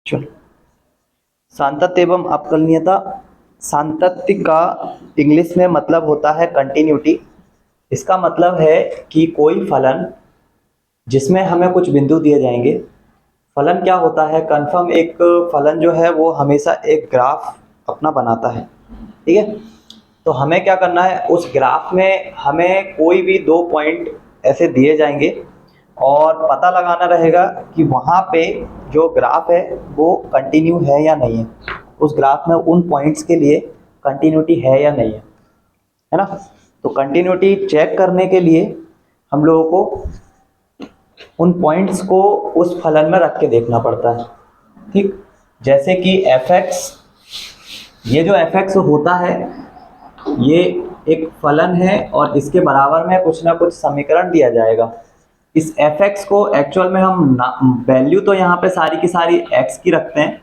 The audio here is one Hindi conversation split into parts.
चलो, सातत्य एवं अवकलनीयता। सातत्य का इंग्लिश में मतलब होता है कंटिन्यूटी। इसका मतलब है कि कोई फलन जिसमें हमें कुछ बिंदु दिए जाएंगे। फलन क्या होता है? कन्फर्म एक फलन जो है वो हमेशा एक ग्राफ अपना बनाता है, ठीक है। तो हमें क्या करना है, उस ग्राफ में हमें कोई भी दो पॉइंट ऐसे दिए जाएंगे और पता लगाना रहेगा कि वहाँ पे जो ग्राफ है वो कंटिन्यू है या नहीं है, उस ग्राफ में उन पॉइंट्स के लिए कंटिन्यूटी है या नहीं है ना। तो कंटिन्यूटी चेक करने के लिए हम लोगों को उन पॉइंट्स को उस फलन में रख के देखना पड़ता है, ठीक। जैसे कि एफ एक्स, ये जो एफ एक्स होता है ये एक फलन है और इसके बराबर में कुछ ना कुछ समीकरण दिया जाएगा। इस एफ एक्स को एक्चुअल में हम वैल्यू तो यहाँ पे सारी की सारी एक्स की रखते हैं,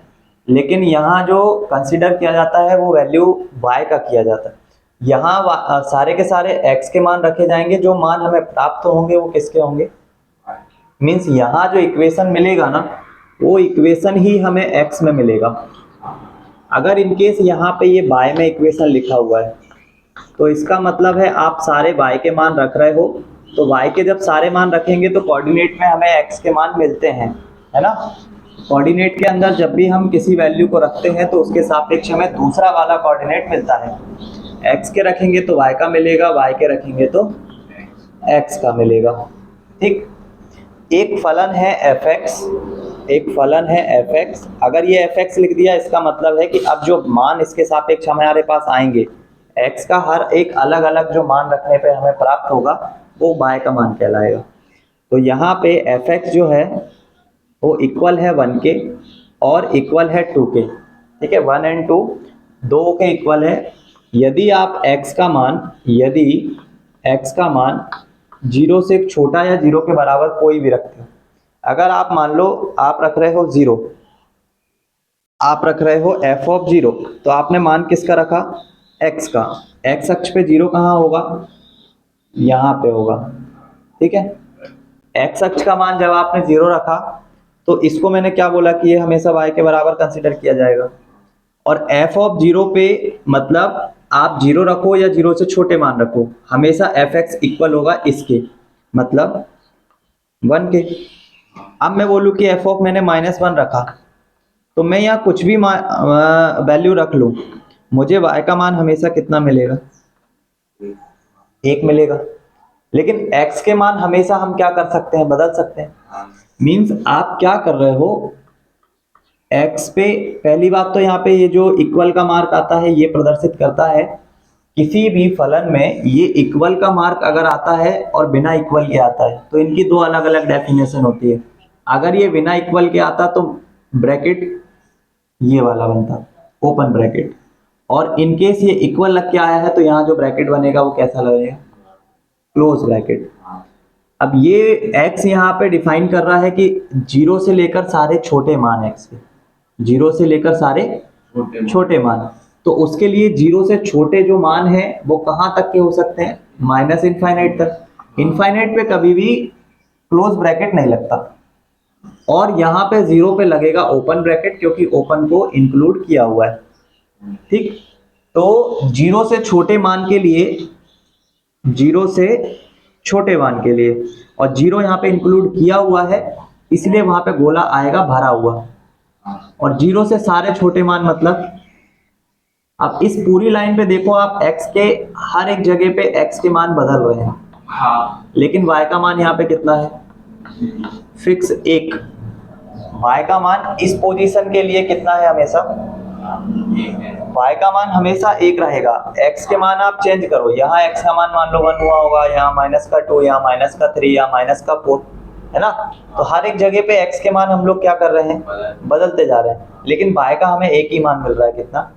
लेकिन यहाँ जो कंसिडर किया जाता है वो वैल्यू वाई का किया जाता है। यहाँ सारे के सारे एक्स के मान रखे जाएंगे, जो मान हमें प्राप्त होंगे वो किसके होंगे, मीन्स यहाँ जो इक्वेशन मिलेगा ना वो इक्वेशन ही हमें एक्स में मिलेगा। अगर इनकेस यहाँ पे ये बाय में इक्वेशन लिखा हुआ है तो इसका मतलब है आप सारे y के मान रख रहे हो, तो y के जब सारे मान रखेंगे तो कोऑर्डिनेट में हमें x के मान मिलते हैं, है ना। कोऑर्डिनेट के अंदर जब भी हम किसी वैल्यू को रखते हैं तो उसके सापेक्ष हमें दूसरा वाला कोऑर्डिनेट मिलता है। x के रखेंगे तो y का मिलेगा, y के रखेंगे तो x का मिलेगा, ठीक। एक फलन है fx, एक फलन है fx। अगर ये fx लिख दिया इसका मतलब है कि अब जो मान इसके सापेक्ष हमारे पास आएंगे, x का हर एक अलग अलग जो मान रखने पे हमें प्राप्त होगा वो y का मान कहलाएगा। तो यहाँ पे fx जो है वो इक्वल है 1 के और इक्वल है 2 के, ठीक है। 1 और 2 दो के इक्वल है। यदि आप x का मान 0 से छोटा या 0 के बराबर कोई भी रखते हो, अगर आप मान लो आप रख रहे हो 0, आप रख रहे हो f ऑफ 0, तो आपने मान किसका रखा, x का। x अक्ष पे 0 कहाँ होगा, यहाँ पे होगा, ठीक है। x अक्ष का मान जब आपने 0 रखा तो इसको मैंने क्या बोला कि ये हमेशा y के बराबर कंसीडर किया जाएगा। और f ऑफ 0 पे मतलब आप 0 रखो या 0 से छोटे मान रखो, हमेशा fx इक्वल होगा इसके, मतलब 1 के। अब मैं बोलूँ कि f ऑफ मैंने -1 रखा, तो मैं यहाँ कुछ भी वैल्यू रख लूँ, मुझे y का मान हमेशा कितना मिलेगा, 1 मिलेगा। लेकिन x के मान हमेशा हम क्या कर सकते हैं, बदल सकते हैं। मीन्स आप क्या कर रहे हो, x पे पहली बात तो यहाँ पे ये जो इक्वल का मार्क आता है ये प्रदर्शित करता है किसी भी फलन में ये इक्वल का मार्क अगर आता है और बिना इक्वल के आता है तो इनकी दो अलग अलग डेफिनेशन होती है। अगर ये बिना इक्वल के आता तो ब्रैकेट ये वाला बनता, ओपन ब्रैकेट, और इनकेस ये इक्वल लग के आया है तो यहाँ जो ब्रैकेट बनेगा वो कैसा लगेगा, क्लोज ब्रैकेट। अब ये x यहाँ पे डिफाइन कर रहा है कि 0 से लेकर सारे छोटे मान x के, 0 से लेकर सारे छोटे मान, तो उसके लिए 0 से छोटे जो मान है वो कहाँ तक के हो सकते हैं, -इनफाइनाइट तक। इनफाइनाइट पे कभी भी क्लोज ब्रैकेट नहीं लगता, और यहाँ पे 0 पे लगेगा ओपन ब्रैकेट क्योंकि ओपन को इंक्लूड किया हुआ है, ठीक। तो 0 से छोटे मान के लिए, 0 से छोटे मान के लिए, और 0 यहाँ पे इंक्लूड किया हुआ है इसलिए वहां पे गोला आएगा भरा हुआ, और 0 से सारे छोटे मान मतलब, अब इस पूरी लाइन पे देखो आप x के हर एक जगह पे x के मान बदल रहे हैं, हाँ, लेकिन y का मान यहाँ पे कितना है, फिक्स 1। y का मान इस पोजीशन के लिए कितना है, हमेशा y का मान हमेशा 1 रहेगा। x के मान आप चेंज करो, यहाँ x का मान मान लो 1 हुआ होगा, यहाँ -2, यहाँ -3, यहाँ -4, है ना। तो हर एक जगह पे x के मान हम लोग क्या कर रहे हैं, बदलते जा रहे हैं, लेकिन y का हमें एक ही मान मिल रहा है, कितना।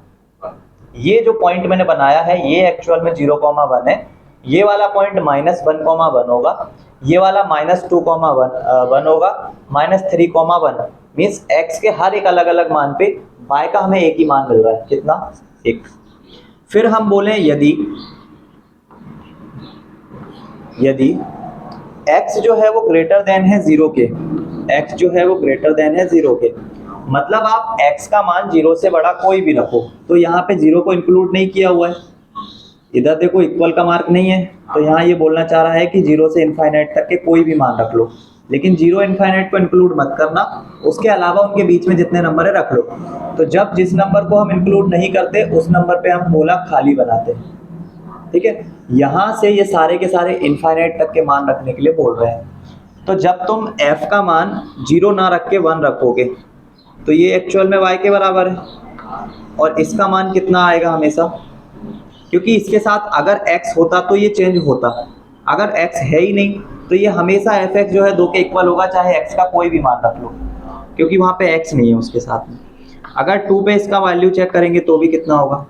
ये जो पॉइंट मैंने बनाया है ये एक्चुअल में 0,1 है, ये वाला पॉइंट -1,1 होगा, ये वाला -2,1 होगा, -3,1 मीन्स x के हर एक अलग अलग मान पे y का हमें एक ही मान मिल रहा है, कितना, 1। फिर हम बोले यदि x जो है वो ग्रेटर देन है 0 के, x जो है वो ग्रेटर देन है 0 के, मतलब आप x का मान 0 से बड़ा कोई भी रखो, तो यहाँ पे 0 को इंक्लूड नहीं किया हुआ है, इधर देखो इक्वल का मार्क नहीं है, तो यहाँ ये बोलना चाह रहा है कि 0 से इनफाइनाइट तक के कोई भी मान रख लो, लेकिन 0 इनफाइनाइट को इंक्लूड मत करना, उसके अलावा उनके बीच में जितने नंबर है रख लो। तो जब जिस नंबर को हम इंक्लूड नहीं करते उस नंबर पे हम गोला खाली बनाते हैं, ठीक है। यहाँ से ये सारे के सारे इनफाइनाइट तक के मान रखने के लिए बोल रहे हैं। तो जब तुम f का मान 0 ना रख के 1 रखोगे तो ये एक्चुअल में y के बराबर है, और इसका मान कितना आएगा हमेशा, क्योंकि इसके साथ अगर x होता तो ये चेंज होता, अगर x है ही नहीं तो ये हमेशा fx जो है 2 के इक्वल होगा, चाहे x का कोई भी मान रख लो, क्योंकि वहाँ पे x नहीं है उसके साथ में। अगर 2 पे इसका वैल्यू चेक करेंगे तो भी कितना होगा,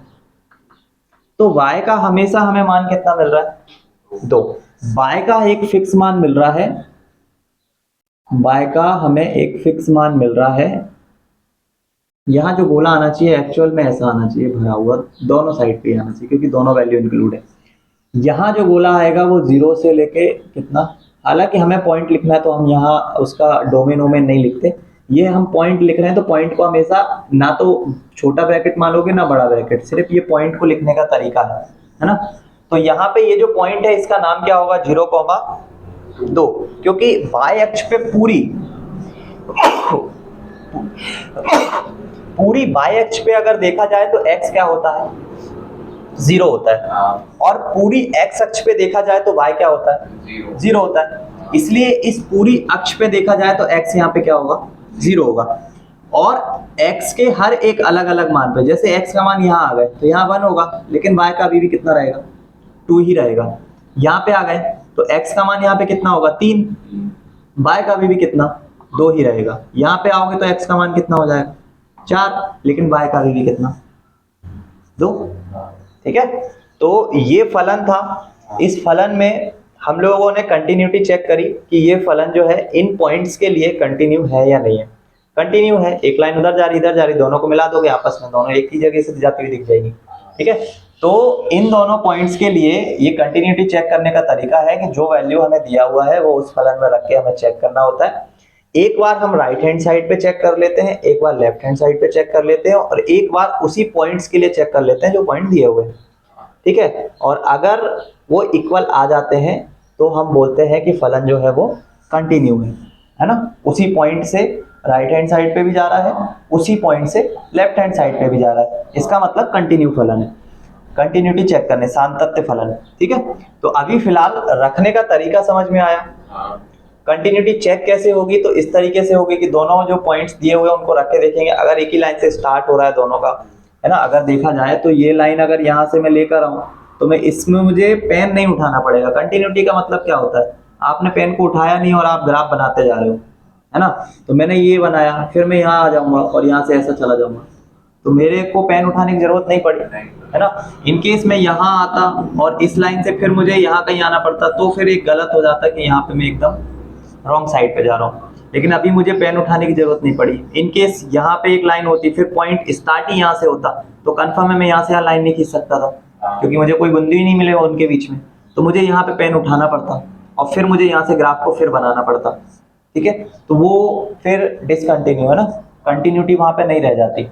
तो y का हमेशा हमें मान कितना मिल रहा है, 2। y का एक फिक्स मान मिल रहा है, y का हमें एक फिक्स मान मिल रहा है। यहाँ जो गोला आना चाहिए एक्चुअल में ऐसा आना चाहिए, भरा हुआ दोनों साइड पे आना चाहिए, क्योंकि दोनों वैल्यू इंक्लूड है। यहाँ जो गोला आएगा वो 0 से लेके कितना, हालांकि हमें पॉइंट लिखना है तो हम यहाँ उसका डोमेन वोमेन नहीं लिखते, ये हम पॉइंट लिख रहे हैं, तो पॉइंट को हमेशा ना तो छोटा ब्रैकेट मानोगे ना बड़ा ब्रैकेट, सिर्फ ये पॉइंट को लिखने का तरीका है ना। तो यहाँ पे ये जो पॉइंट है इसका नाम क्या होगा, 0,2, क्योंकि y अक्ष पे पूरी y अक्ष पे अगर देखा जाए तो x क्या होता है, 0 होता है, और पूरी x अक्ष पे देखा जाए तो y क्या होता है, 0 होता है। इसलिए इस पूरी अक्ष पे देखा जाए तो x यहाँ पे क्या होगा, 0 होगा, और x के हर एक अलग अलग मान पे, जैसे x का मान यहाँ आ गए तो यहाँ 1 होगा, लेकिन y का अभी भी कितना रहेगा, 2 ही रहेगा। यहाँ पे आ गए तो x का मान यहाँ पे कितना होगा, 3, y का अभी भी कितना, 2 ही रहेगा। यहाँ पे आओगे तो x का मान कितना हो जाएगा, 4, लेकिन y का अभी भी कितना, 2, ठीक है। तो ये फलन था, इस फलन में हम लोगों ने कंटिन्यूटी चेक करी कि ये फलन जो है इन पॉइंट्स के लिए कंटिन्यू है या नहीं है। कंटिन्यू है, एक लाइन उधर जा रही इधर जा रही, दोनों को मिला दोगे आपस में, दोनों एक ही जगह से जाती हुई दिख जाएगी, ठीक है। तो इन दोनों पॉइंट्स के लिए ये कंटिन्यूटी चेक करने का तरीका है कि जो वैल्यू हमें दिया हुआ है वो उस फलन में रख के हमें चेक करना होता है। एक बार हम राइट हैंड साइड पे चेक कर लेते हैं, एक बार लेफ्ट हैंड साइड पे चेक कर लेते हैं, और एक बार उसी पॉइंट्स के लिए चेक कर लेते हैं जो पॉइंट दिए हुए हैं, ठीक है। और अगर वो इक्वल आ जाते हैं तो हम बोलते हैं कि फलन जो है वो कंटिन्यू है ना। उसी पॉइंट से राइट हैंड साइड पे भी जा रहा है, उसी पॉइंट से लेफ्ट हैंड साइड पे भी जा रहा है, इसका मतलब कंटिन्यू फलन है। कंटिन्यूटी चेक करने, सातत्य फलन, ठीक है। तो अभी फिलहाल रखने का तरीका समझ में आया। कंटिन्यूटी चेक कैसे होगी, तो इस तरीके से होगी कि दोनों जो पॉइंट्स दिए हुए हैं उनको रख के देखेंगे, अगर एक ही लाइन से स्टार्ट हो रहा है दोनों का, है ना। अगर देखा जाए तो ये लाइन अगर यहाँ से मैं लेकर आऊं तो मैं इसमें मुझे पेन नहीं उठाना पड़ेगा। कंटिन्यूटी का मतलब क्या होता है, आपने पेन को उठाया नहीं और आप ग्राफ बनाते जा रहे हो, है ना। तो मैंने ये बनाया, फिर मैं यहाँ आ जाऊंगा और यहाँ से ऐसा चला जाऊंगा, तो मेरे को पेन उठाने की जरूरत नहीं पड़ी, है ना। इनकेस मैं यहाँ आता और इस लाइन से फिर मुझे यहाँ कहीं आना पड़ता तो फिर एक गलत हो जाता कि यहाँ पे मैं एकदम रॉन्ग साइड पे जा रहा हूँ, लेकिन अभी मुझे पेन उठाने की जरूरत नहीं पड़ी। इनकेस यहाँ पे एक लाइन होती, फिर पॉइंट स्टार्ट ही यहाँ से होता, तो कंफर्म है मैं यहाँ से यहाँ लाइन नहीं खींच सकता था, क्योंकि मुझे कोई बिंदु ही नहीं मिले उनके बीच में, तो मुझे यहाँ पे पेन उठाना पड़ता और फिर मुझे यहाँ से ग्राफ को फिर बनाना पड़ता, ठीक है। तो वो फिर डिसकंटिन्यू है ना, कंटिन्यूटी वहां पे नहीं रह जाती।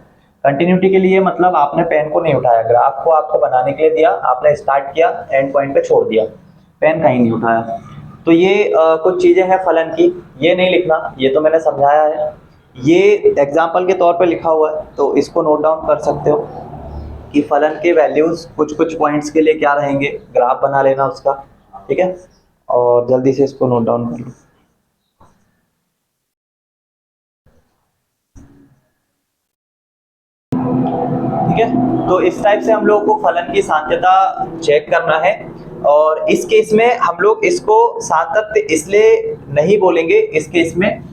कंटिन्यूटी के लिए मतलब आपने पेन को नहीं उठाया, ग्राफ को आपको बनाने के लिए दिया, आपने स्टार्ट किया, एंड पॉइंट पे छोड़ दिया, पेन कहीं नहीं उठाया। तो ये कुछ चीजें हैं फलन की, ये नहीं लिखना, ये तो मैंने समझाया है, ये एग्जाम्पल के तौर पे लिखा हुआ है, तो इसको नोट डाउन कर सकते हो कि फलन के वैल्यूज कुछ कुछ पॉइंट्स के लिए क्या रहेंगे, ग्राफ बना लेना उसका, ठीक है। और जल्दी से इसको नोट डाउन कर लो। ठीक है, तो इस टाइप से हम लोग को फलन की साध्यता चेक करना है, और इस केस में हम लोग इसको सातत्य इसलिए नहीं बोलेंगे, इस केस में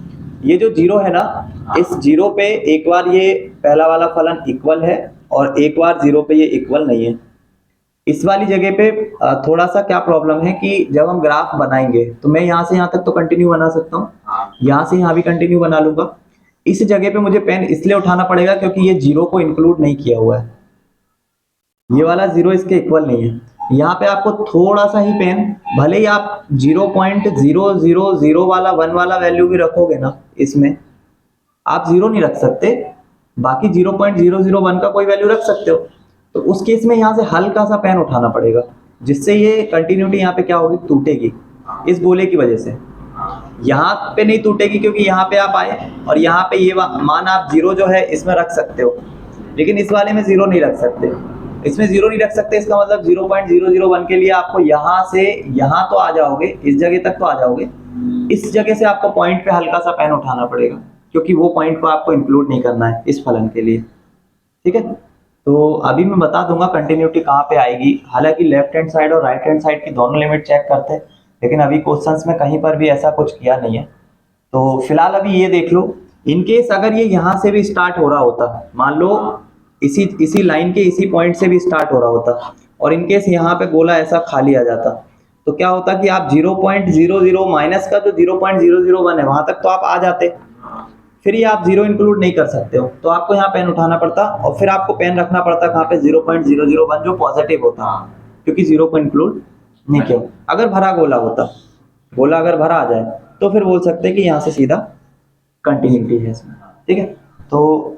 ये जो जीरो है ना, इस जीरो पे एक बार ये पहला वाला फलन इक्वल है और एक बार जीरो पे ये इक्वल नहीं है। इस वाली जगह पे थोड़ा सा क्या प्रॉब्लम है कि जब हम ग्राफ बनाएंगे तो मैं यहाँ से यहाँ तक तो कंटिन्यू बना सकता हूँ, यहाँ से यहाँ भी कंटिन्यू बना लूंगा। इस जगह पे मुझे पेन इसलिए उठाना पड़ेगा क्योंकि ये जीरो को इंक्लूड नहीं किया हुआ है, ये वाला जीरो इसके इक्वल नहीं है। यहाँ पे आपको थोड़ा सा ही पेन, भले ही आप 0.000 वाला 1 वाला वैल्यू भी रखोगे ना इसमें, आप 0 नहीं रख सकते, बाकी 0.001 का कोई वैल्यू रख सकते हो। तो उस केस में यहाँ से हल्का सा पेन उठाना पड़ेगा, जिससे ये कंटिन्यूटी यहाँ पे क्या होगी, टूटेगी इस गोले की वजह से। यहाँ पे नहीं टूटेगी क्योंकि यहाँ पे आप आए और यहाँ पे ये मान आप 0 जो है इसमें रख सकते हो, लेकिन इस वाले में 0 नहीं रख सकते। इसमें 0 नहीं रख सकते, इसका मतलब 0.001 के लिए आपको यहाँ से यहाँ तो आ जाओगे, इस जगह तक तो आ जाओगे, इस जगह से आपको पॉइंट पे हल्का सा पेन उठाना पड़ेगा, क्योंकि वो पॉइंट को आपको इंक्लूड नहीं करना है इस फलन के लिए। ठीक है, तो अभी मैं बता दूंगा कंटिन्यूटी कहाँ पे आएगी। हालांकि लेफ्ट हैंड साइड और राइट हैंड साइड की दोनों लिमिट चेक करते हैं, लेकिन अभी क्वेश्चंस में कहीं पर भी ऐसा कुछ किया नहीं है। तो फिलहाल अभी ये देख लो, इनकेस अगर ये यहाँ से भी स्टार्ट हो रहा होता, मान लो इसी लाइन के इसी पॉइंट से भी स्टार्ट हो रहा होता, और इनकेस यहाँ पे गोला ऐसा खाली आ जाता, तो क्या होता कि आप 0.00 माइनस का जो 0.001 है वहां तक तो आप आ जाते, फिर ये आप 0 इंक्लूड नहीं कर सकते हो, तो आपको यहाँ पेन उठाना पड़ता और फिर आपको पेन रखना पड़ता कहाँ पे, 0.001 जो पॉजिटिव होता, क्योंकि 0 को इंक्लूड नहीं किया। अगर भरा गोला होता, गोला अगर भरा आ जाए तो फिर बोल सकते हैं कि यहाँ से सीधा कंटिन्यूटी है इसमें। ठीक है, तो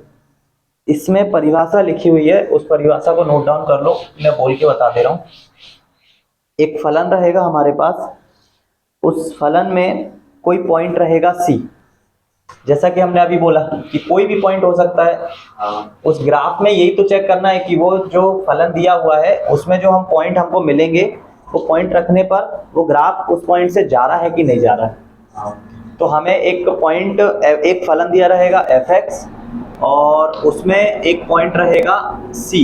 इसमें परिभाषा लिखी हुई है, उस परिभाषा को नोट डाउन कर लो, मैं बोल के बता दे रहा हूँ। एक फलन रहेगा हमारे पास, उस फलन में कोई पॉइंट रहेगा C, जैसा कि हमने अभी बोला कि कोई भी पॉइंट हो सकता है। उस ग्राफ में यही तो चेक करना है कि वो जो फलन दिया हुआ है उसमें जो हम पॉइंट हमको मिलेंगे, वो पॉइंट रखने पर वो ग्राफ उस पॉइंट से जा रहा है कि नहीं जा रहा है। तो हमें एक पॉइंट, एक फलन दिया रहेगा fx, और उसमें एक पॉइंट रहेगा c,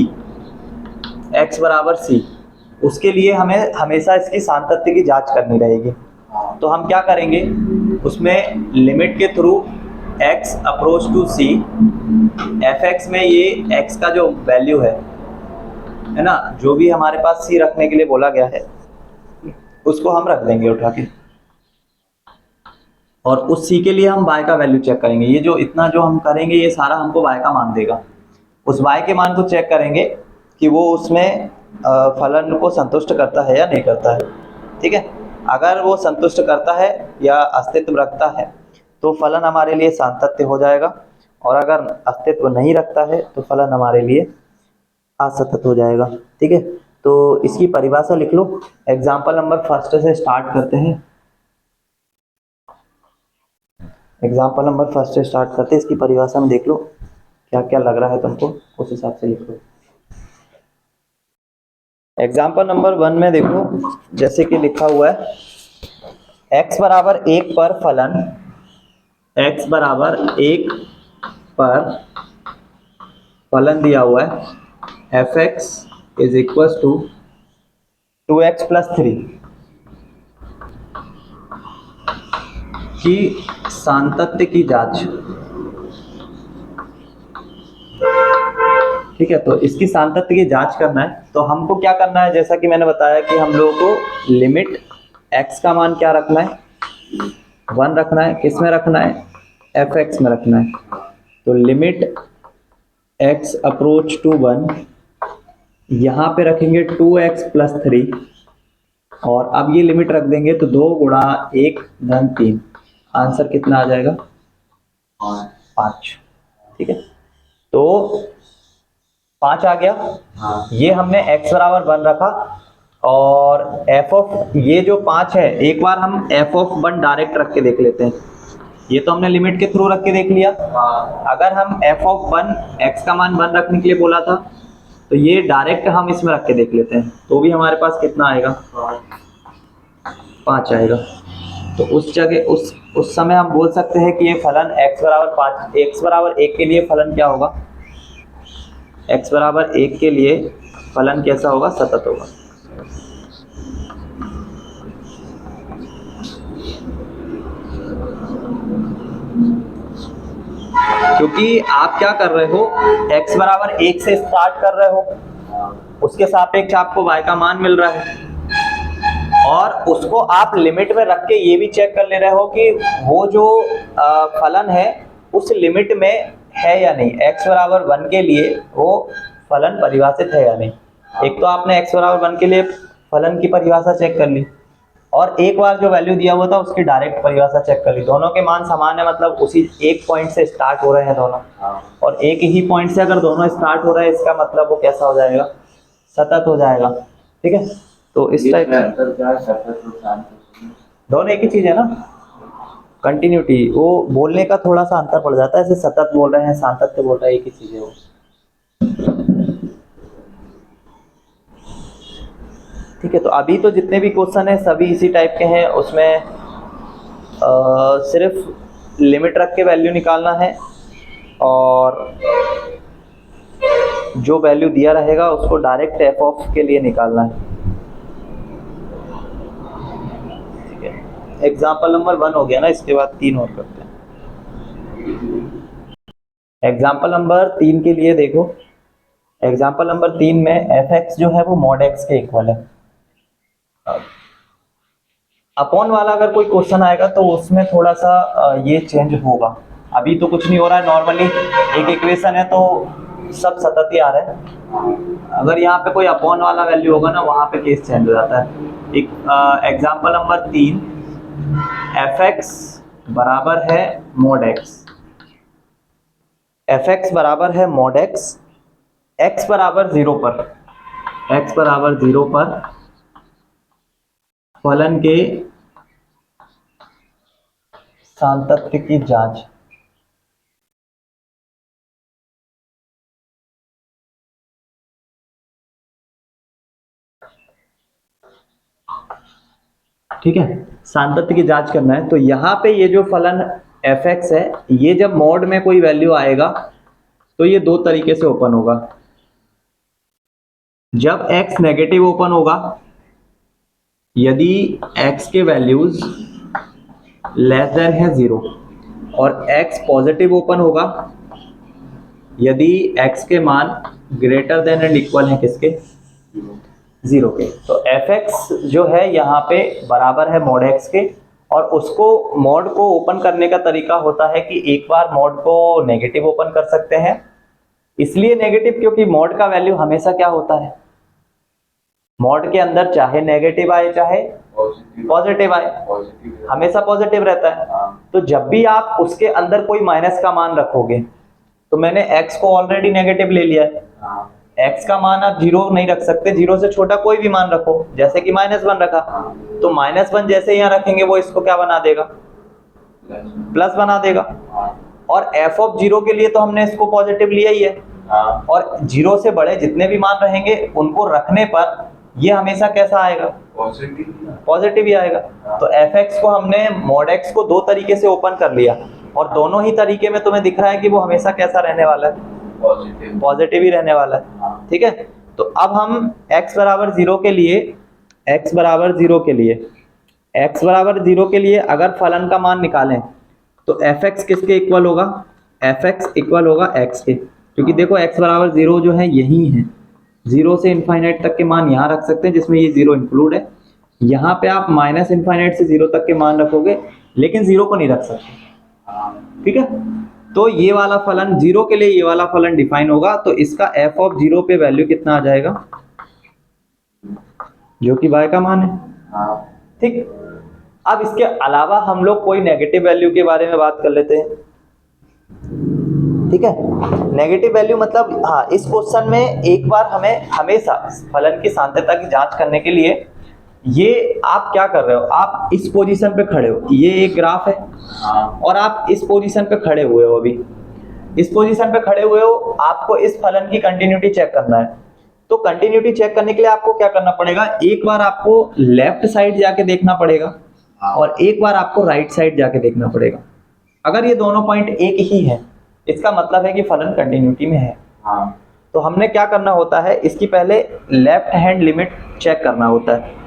x बराबर c। उसके लिए हमें हमेशा इसकी सातत्य की जांच करनी रहेगी। तो हम क्या करेंगे, उसमें लिमिट के through x approach to c, fx में ये x का जो वैल्यू है ना, जो भी हमारे पास c रखने के लिए बोला गया है उसको हम रख देंगे उठा के, और उस c के लिए हम y का वैल्यू चेक करेंगे। ये जो इतना जो हम करेंगे ये सारा हमको y का मान देगा। उस y के मान को चेक करेंगे कि वो उसमें फलन को संतुष्ट करता है या नहीं करता है। ठीक है, अगर वो संतुष्ट करता है या अस्तित्व रखता है तो फलन हमारे लिए सातत्य हो जाएगा, और अगर अस्तित्व नहीं रखता है तो फलन हमारे लिए असतत हो जाएगा। ठीक है, तो इसकी परिभाषा लिख लो। एग्जाम्पल नंबर फर्स्ट से स्टार्ट करते हैं। एग्जाम्पल नंबर फर्स्ट से स्टार्ट करते हैं, इसकी परिभाषा में देख लो क्या क्या लग रहा है तुमको, उस हिसाब से लिख लो। एग्जाम्पल नंबर 1 में देखो, जैसे कि लिखा हुआ है x बराबर 1 पर फलन, x बराबर 1 पर फलन दिया हुआ है fx is equal to 2x plus 3 की सातत्य की जांच। ठीक है, तो इसकी सातत्य की जांच करना है तो हमको क्या करना है, जैसा कि मैंने बताया कि हम लोगों को लिमिट x का मान क्या रखना है, 1 रखना है। किस में रखना है, fx में रखना है। तो लिमिट x अप्रोच टू 1, यहाँ पे रखेंगे 2x प्लस 3, और अब ये लिमिट रख देंगे तो 2 गुणा 1 धन 3, आंसर कितना आ जाएगा, 5। ठीक है, तो 5 आ गया। ये हमने x बराबर 1 रखा, और f ऑफ ये जो 5 है, एक बार हम f ऑफ 1 डायरेक्ट रख के देख लेते हैं। ये तो हमने लिमिट के थ्रू रख के देख लिया। अगर हम f ऑफ 1 x का मान 1 रखने के लिए बोला था, तो ये डायरेक्ट हम इसमें रख के देख लेते हैं, तो भी हमारे पास कितना आएगा, 5 आएगा। तो उस जगह उस समय हम बोल सकते हैं कि ये फलन x बराबर 5, x बराबर 1 के लिए फलन क्या होगा, x बराबर 1 के लिए फलन कैसा होगा, सतत होगा। क्योंकि आप क्या कर रहे हो, x बराबर 1 से स्टार्ट कर रहे हो, उसके सापेक्ष आपको y का मान मिल रहा है, और उसको आप लिमिट में रख के ये भी चेक कर ले रहे हो कि वो जो फलन है उस लिमिट में है या नहीं, x बराबर 1 के लिए वो फलन परिभाषित है या नहीं। एक तो आपने x बराबर 1 के लिए फलन की परिभाषा चेक कर ली, और एक बार जो वैल्यू दिया हुआ था उसकी डायरेक्ट परिभाषा चेक कर ली, दोनों के मान समान है, मतलब उसी एक पॉइंट से स्टार्ट हो रहे हैं दोनों, और एक ही पॉइंट से अगर दोनों स्टार्ट हो रहे हैं इसका मतलब वो कैसा हो जाएगा, सतत हो जाएगा। ठीक है, तो इस टाइप दोनों एक ही चीज है ना, कंटिन्यूटी, वो बोलने का थोड़ा सा अंतर पड़ जाता है, जैसे सतत बोल रहे हैं, सातत्य बोल रहे हैं, एक ही चीज है वो। ठीक है, तो अभी तो जितने भी क्वेश्चन है सभी इसी टाइप के हैं, उसमें सिर्फ लिमिट रख के वैल्यू निकालना है, और जो वैल्यू दिया रहेगा उसको डायरेक्ट एफ ऑफ के लिए निकालना है। ठीक है, एग्जाम्पल नंबर 1 हो गया ना, इसके बाद 3 और करते हैं। एग्जाम्पल नंबर 3 के लिए देखो, एग्जाम्पल नंबर 3 में एफ एक्स जो है वो मॉड एक्स के इक्वल है। अपॉन वाला अगर कोई क्वेश्चन आएगा तो उसमें थोड़ा सा ये चेंज होगा, अभी तो कुछ नहीं हो रहा है, नॉर्मली एक इक्वेशन है तो सब सतत ही आ रहा है। अगर यहाँ पे कोई अपॉन वाला वैल्यू होगा ना, वहां पे केस चेंज हो जाता है। एक एग्जाम्पल नंबर 3, एफ एक्स बराबर है मॉड एक्स, एफ एक्स बराबर है मॉड एक्स, एक्स बराबर 0 पर, एक्स बराबर 0 पर फलन के सातत्य की जांच। ठीक है, सातत्य की जांच करना है, तो यहाँ पे ये जो फलन एफ एक्स है, ये जब मॉड में कोई वैल्यू आएगा तो ये दो तरीके से ओपन होगा। जब x नेगेटिव ओपन होगा, यदि x के वैल्यूज लेस देन है 0, और x पॉजिटिव ओपन होगा यदि x के मान ग्रेटर देन एंड इक्वल है किसके, 0 के। तो एफ एक्स जो है यहाँ पे बराबर है मॉड x के, और उसको मॉड को ओपन करने का तरीका होता है कि एक बार मॉड को नेगेटिव ओपन कर सकते हैं, इसलिए नेगेटिव क्योंकि मॉड का वैल्यू हमेशा क्या होता है, मॉड के अंदर चाहे नेगेटिव आए चाहे पॉजिटिव आए, हमेशा पॉजिटिव रहता है। तो जब भी आप उसके अंदर कोई माइनस का मान रखोगे, तो मैंने x को ऑलरेडी नेगेटिव ले लिया है, x का मान आप 0 नहीं रख सकते, 0 से छोटा कोई भी मान रखो, जैसे कि -1 रखा, तो -1 जैसे यहाँ रखेंगे वो इसको क्या बना देगा, प्लस बना देगा। और f ऑफ 0 के लिए तो हमने इसको पॉजिटिव लिया ही है, और 0 से बड़े जितने भी मान रहेंगे उनको रखने पर ये हमेशा कैसा आएगा, पॉजिटिव ही आएगा। तो एफ एक्स को हमने मॉड एक्स को दो तरीके से ओपन कर लिया, और दोनों ही तरीके में तुम्हें दिख रहा है कि वो हमेशा कैसा रहने वाला है, पॉजिटिव ही रहने वाला है। ठीक है, तो अब हम x बराबर 0 के लिए, x बराबर 0 के लिए, x बराबर 0 के लिए अगर फलन का मान निकालें तो एफ एक्स किसके इक्वल होगा, एफ एक्स इक्वल होगा x के, क्योंकि देखो x बराबर 0 जो है यही है, 0 से इनफाइनाइट तक के मान यहाँ रख सकते हैं जिसमें ये 0 इंक्लूड है, यहाँ पे आप माइनस इनफाइनाइट से 0 तक के मान रखोगे लेकिन 0 को नहीं रख सकते। ठीक है, तो ये वाला फलन 0 के लिए ये वाला फलन डिफाइन होगा, तो इसका f ऑफ 0 पे वैल्यू कितना आ जाएगा, जो कि y का मान है। ठीक, अब इसके अलावा हम लोग कोई नेगेटिव वैल्यू के बारे में बात कर लेते हैं। ठीक है, नेगेटिव वैल्यू मतलब, हाँ, इस क्वेश्चन में एक बार हमें हमेशा फलन की सातत्यता की जांच करने के लिए, ये आप क्या कर रहे हो, आप इस पोजीशन पे खड़े हो, ये एक ग्राफ है और आप इस पोजीशन पे खड़े हुए हो, अभी इस पोजीशन पे खड़े हुए हो, आपको इस फलन की कंटिन्यूटी चेक करना है। तो कंटिन्यूटी चेक करने के लिए आपको क्या करना पड़ेगा, एक बार आपको लेफ्ट साइड जाके देखना पड़ेगा और एक बार आपको राइट साइड जाके देखना पड़ेगा। अगर ये दोनों पॉइंट एक ही है, इसका मतलब है कि फलन कंटिन्यूटी में है। तो हमने क्या करना होता है, इसकी पहले लेफ्ट हैंड लिमिट चेक करना होता है।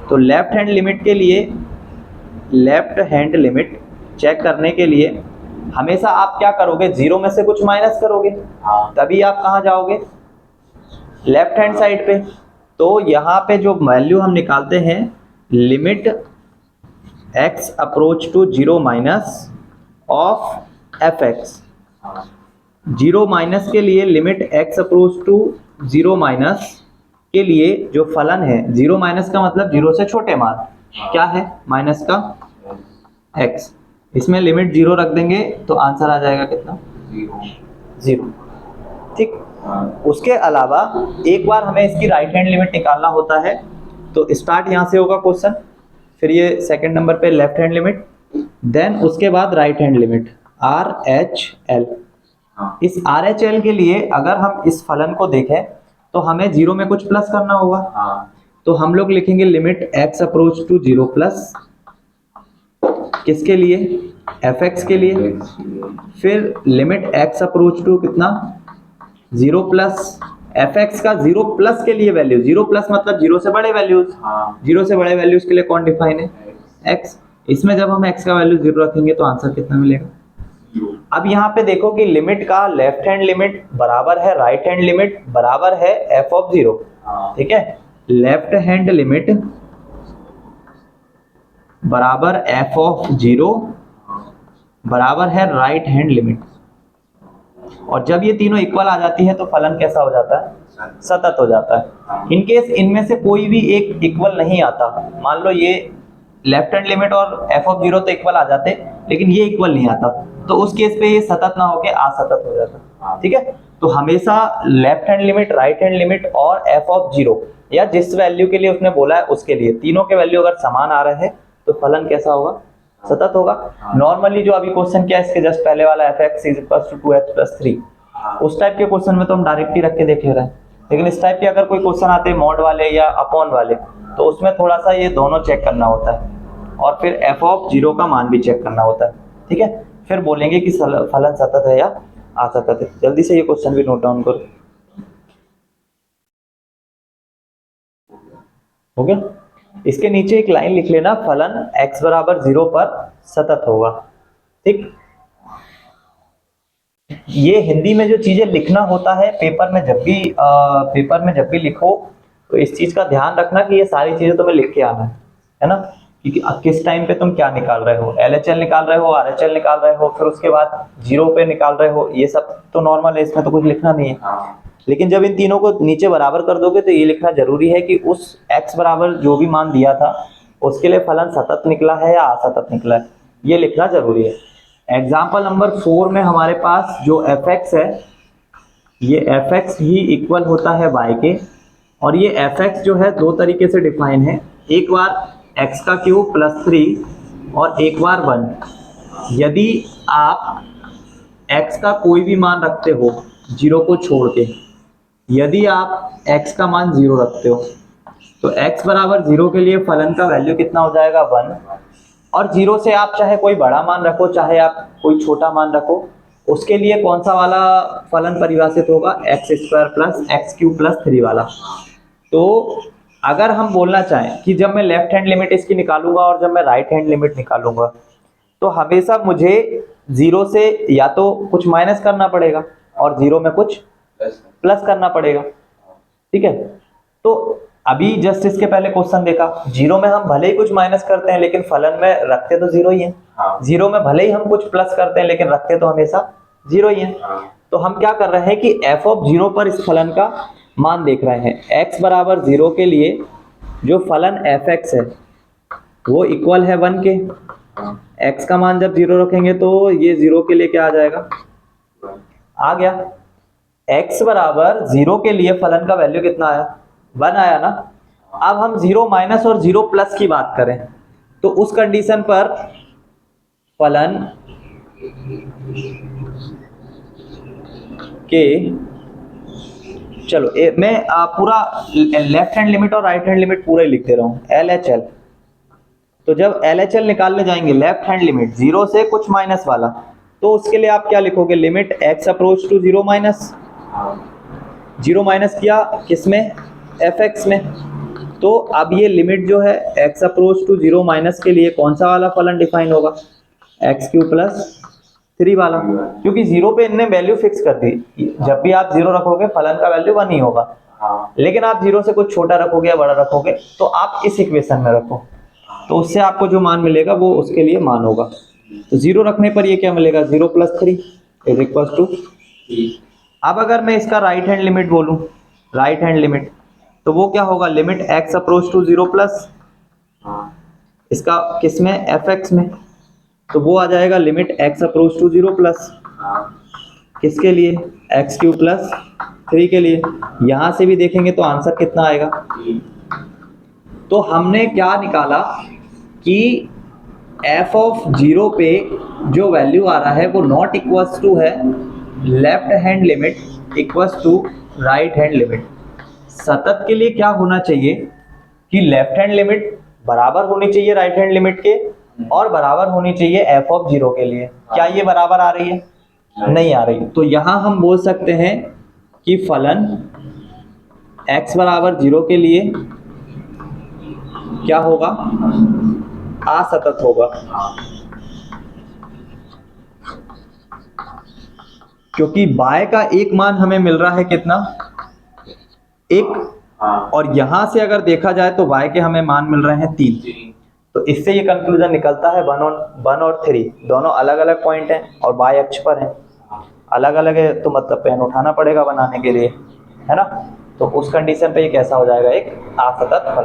तो लेफ्ट हैंड लिमिट के लिए, लेफ्ट हैंड लिमिट चेक करने के लिए हमेशा आप क्या करोगे, 0 में से कुछ माइनस करोगे, तभी आप कहाँ जाओगे, लेफ्ट हैंड साइड पे। तो यहाँ पे जो वैल्यू हम निकालते हैं, limit x approach to 0 minus of f x, 0 minus के लिए limit x approach to 0 minus के लिए जो फलन है, 0 माइनस का मतलब 0 से छोटे मान, क्या है माइनस का x, इसमें लिमिट 0 रख देंगे तो आंसर आ जाएगा कितना, 0। ठीक, उसके अलावा एक बार हमें इसकी राइट हैंड लिमिट निकालना होता है, तो स्टार्ट यहाँ से होगा क्वेश्चन, फिर ये सेकंड नंबर पे लेफ्ट हैंड लिमिट, देन उसके बाद राइट हैंड लिमिट RHL। इस RHL के लिए अगर हम इस फलन को देखें तो हमें 0 में कुछ प्लस करना होगा, तो हम लोग लिखेंगे limit x approach to 0 plus, किसके लिए, fx के लिए, फिर लिमिट x अप्रोच टू कितना 0 प्लस fx का 0 प्लस के लिए वैल्यू, 0 प्लस मतलब 0 से बड़े वैल्यूज, 0 से बड़े वैल्यूज के लिए कौन डिफाइन है, x। इसमें जब हम x का वैल्यू 0 रखेंगे तो आंसर कितना मिलेगा। अब यहाँ पे देखो कि लिमिट का लेफ्ट हैंड लिमिट बराबर है राइट हैंड लिमिट बराबर है f ऑफ 0, ठीक है, लेफ्ट हैंड लिमिट बराबर f ऑफ 0 बराबर है राइट हैंड लिमिट, और जब ये तीनों इक्वल आ जाती है तो फलन कैसा हो जाता है, सतत हो जाता है। इनकेस इनमें से कोई भी एक इक्वल नहीं आता, मान लो ये लेफ्ट हैंड लिमिट और f ऑफ 0 तो इक्वल आ जाते, लेकिन ये इक्वल नहीं आता, तो उस केस पे ये सतत ना होके असतत हो जाता, ठीक है। तो हमेशा left hand limit, right hand limit और f ऑफ 0 या जिस वैल्यू के लिए उसने बोला है उसके लिए तीनों के वैल्यू अगर समान आ रहे हैं तो फलन कैसा होगा, सतत होगा। नॉर्मली जो अभी क्वेश्चन क्या है इसके जस्ट पहले वाला fx is equal to 2h plus 3, उस टाइप के क्वेश्चन में तो हम डायरेक्टली रख के देख ले रहे हैं, लेकिन इस टाइप के अगर कोई क्वेश्चन आते हैं मॉड वाले या अपॉन वाले तो उसमें थोड़ा सा ये दोनों चेक करना होता है, और फिर f ऑफ 0 का मान भी चेक करना होता है, ठीक है, फिर बोलेंगे कि फलन सतत है या असतत है। जल्दी से ये क्वेश्चन भी नोट डाउन करो, हो गया। इसके नीचे एक लाइन लिख लेना, फलन x बराबर 0 पर सतत होगा, ठीक। ये हिंदी में जो चीजें लिखना होता है पेपर में जब भी लिखो तो इस चीज का ध्यान रखना कि ये सारी चीजें तुम्हें लिख के आना है ना, कि किस टाइम पे तुम क्या निकाल रहे हो, LHL निकाल रहे हो, RHL निकाल रहे हो, फिर उसके बाद 0 पे निकाल रहे हो, ये सब तो नॉर्मल है, इसमें तो कुछ लिखना नहीं है। लेकिन जब इन तीनों को नीचे बराबर कर दोगे तो ये लिखना जरूरी है कि उस x बराबर जो भी मान दिया था उसके लिए फलन सतत निकला है या असतत निकला है, ये लिखना जरूरी है। एग्जाम्पल नंबर 4 में हमारे पास जो fx है, ये fx ही इक्वल होता है y के, और ये fx जो है दो तरीके से डिफाइन है, एक बार x का क्यूब प्लस 3 और एक बार 1। यदि आप x का कोई भी मान रखते हो 0 को छोड़ के, यदि आप x का मान 0 रखते हो तो x बराबर 0 के लिए फलन का वैल्यू कितना हो जाएगा 1, और 0 से आप चाहे कोई बड़ा मान रखो चाहे आप कोई छोटा मान रखो, उसके लिए कौन सा वाला फलन परिभाषित होगा, x square plus x cube plus 3 वाला। तो अगर हम बोलना चाहें कि जब मैं लेफ्ट हैंड लिमिट इसकी निकालूंगा और जब मैं राइट हैंड लिमिट निकालूंगा तो हमेशा मुझे 0 से या तो कुछ माइनस करना पड़ेगा और 0 में कुछ प्लस करना पड़ेगा, ठीक है। तो अभी जस्ट इसके पहले क्वेश्चन देखा, 0 में हम भले ही कुछ माइनस करते हैं लेकिन फलन में रखते तो 0 ही है, 0 में भले ही हम कुछ प्लस करते हैं लेकिन रखते तो हमेशा 0 ही है। तो हम क्या कर रहे हैं कि f ऑफ 0 पर इस फलन का मान देख रहे हैं, x बराबर 0 के लिए जो फलन fx है वो इक्वल है 1 के, x का मान जब 0 रखेंगे तो ये 0 के लिए क्या आ जाएगा, आ गया। x बराबर 0 के लिए फलन का वैल्यू कितना आया, 1 आया ना। अब हम 0 माइनस और 0 प्लस की बात करें तो उस कंडीशन पर फलन के, चलो मैं पूरा लेफ्ट हैंड लिमिट और राइट हैंड लिमिट पूरा ही लिख दे रहा हूं, LHL। तो जब LHL निकालने जाएंगे लेफ्ट हैंड लिमिट 0 से कुछ माइनस वाला, तो उसके लिए आप क्या लिखोगे, limit x approach to 0 minus, 0 minus किया किसमें, fx में। तो अब ये लिमिट जो है x अप्रोच टू 0 माइनस के लिए कौन सा वाला फलन डिफाइन होगा, x क्यूब प्लस 3 वाला, क्योंकि 0 पे इनने वैल्यू फिक्स कर दी, जब भी आप 0 रखोगे फलन का वैल्यू 1 ही होगा, लेकिन आप 0 से कुछ छोटा रखोगे या बड़ा रखोगे तो आप इस इक्वेशन में रखो, तो उससे आपको जो मान मिलेगा वो उसके लिए मान होगा। तो 0 रखने पर ये क्या मिलेगा, 0 प्लस 3 इज इक्वल टू। अब अगर मैं इसका राइट हैंड लिमिट बोलूं, राइट हैंड लिमिट, तो वो क्या होगा, limit x approach to 0 plus इसका किस में, एफ एक्स में, तो वो आ जाएगा limit x approach to 0 plus किसके लिए, एक्स क्यू प्लस 3 के लिए। यहां से भी देखेंगे तो आंसर कितना आएगा। तो हमने क्या निकाला कि एफ ऑफ 0 पे जो वैल्यू आ रहा है वो नॉट इक्वल्स टू है left hand limit equals to right hand limit. सतत के लिए क्या होना चाहिए कि लेफ्ट हैंड लिमिट बराबर होनी चाहिए राइट हैंड लिमिट के और बराबर होनी चाहिए एफ ऑफ 0 के लिए। क्या ये बराबर आ रही है, नहीं आ रही। तो यहां हम बोल सकते हैं कि फलन x बराबर 0 के लिए क्या होगा, असतत होगा, क्योंकि y का एक मान हमें मिल रहा है कितना, एक, और यहां से अगर देखा जाए तो y के हमें मान मिल रहे हैं 3। तो इससे ये कंक्लूजन निकलता है 1 और 3 दोनों अलग अलग पॉइंट हैं और y अक्ष पर हैं, अलग अलग है, तो मतलब पेन उठाना पड़ेगा बनाने के लिए, है ना। तो उस कंडीशन पे ये कैसा हो जाएगा, एक असतत फलन।